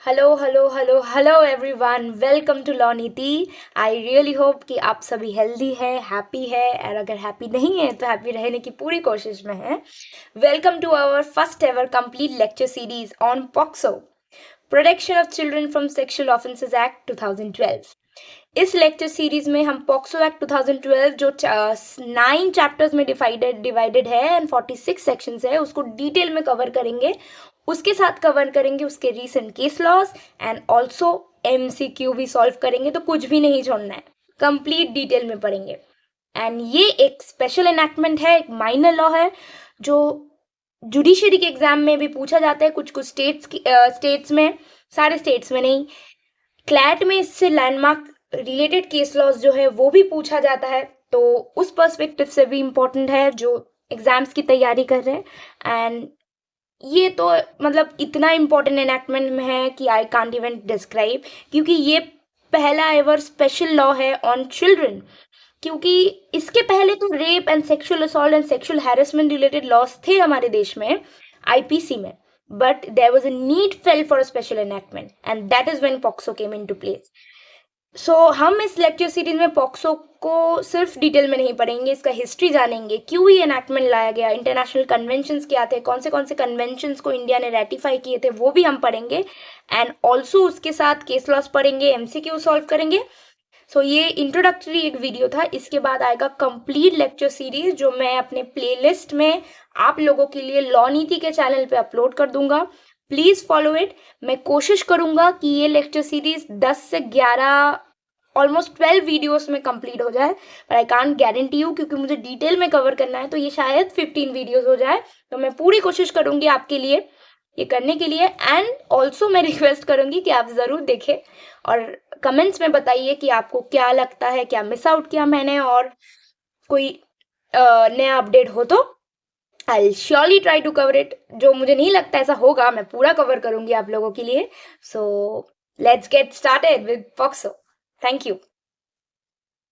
Hello hello hello hello everyone, welcome to law Niti. I really hope कि आप सभी healthy है, हैप्पी है, और अगर हैप्पी नहीं है तो हैप्पी रहने की पूरी कोशिश में है। Welcome to our first ever complete lecture series on POCSO, protection of children from sexual offences act 2012। इस लेक्चर सीरीज में हम पॉक्सो एक्ट 2012 जो 9 चैप्टर्स में डिवाइडेड है एंड 46 सेक्शंस है, उसको डिटेल में कवर करेंगे। उसके साथ कवर करेंगे उसके recent case laws and also MCQ भी सॉल्व करेंगे, तो कुछ भी नहीं छोड़ना है, कंप्लीट डिटेल में पढ़ेंगे। एंड ये एक स्पेशल एनैक्टमेंट है, एक माइनर लॉ है जो जुडिशरी के एग्जाम में भी पूछा जाता है, कुछ कुछ स्टेट्स में, सारे स्टेट्स में नहीं। क्लैट में इससे लैंडमार्क रिलेटेड केस लॉज जो है वो भी पूछा जाता है, तो उस पर्सपेक्टिव से भी इम्पोर्टेंट है जो एग्जाम्स की तैयारी कर रहे हैं। एंड ये तो मतलब इतना इम्पोर्टेंट एनैक्टमेंट में है कि आई कांट इवन डिस्क्राइब, क्योंकि ये पहला एवर स्पेशल लॉ है ऑन चिल्ड्रन। क्योंकि इसके पहले तो rape and sexual assault and sexual harassment related laws थे हमारे देश में आईपीसी में, but there was a need felt for a special enactment and that is when POCSO came into place. So हम इस लेक्चर सीरीज में POCSO को सिर्फ डिटेल में नहीं पढ़ेंगे, इसका हिस्ट्री जानेंगे, क्यों ये एनैक्टमेंट लाया गया, इंटरनेशनल कन्वेंशंस क्या थे, कौन से कन्वेंशंस को इंडिया ने रेटिफाई किए थे वो भी हम पढ़ेंगे। एंड ऑल्सो उसके साथ केस लॉस पढ़ेंगे, एमसीक्यू सॉल्व करेंगे। सो ये इंट्रोडक्टरी एक वीडियो था, इसके बाद आएगा कंप्लीट लेक्चर सीरीज जो मैं अपने प्लेलिस्ट में आप लोगों के लिए लॉ नीति के चैनल पे अपलोड कर दूंगा। Please follow it. मैं कोशिश करूंगा कि ये लेक्चर सीरीज 10 से 11, ऑलमोस्ट 12 वीडियोस में कंप्लीट हो जाए, पर आई कांट गारंटी यू, क्योंकि मुझे डिटेल में कवर करना है, तो ये शायद 15 वीडियोस हो जाए। तो मैं पूरी कोशिश करूंगी आपके लिए ये करने के लिए। एंड ऑल्सो मैं रिक्वेस्ट करूंगी कि आप ज़रूर देखें और कमेंट्स में बताइए कि आपको क्या लगता है, क्या मिस आउट किया मैंने, और कोई नया अपडेट हो तो I surely try to cover it. जो मुझे नहीं लगता ऐसा होगा, मैं पूरा कवर करूंगी आप लोगों के लिए। So let's get started with POCSO. Thank you.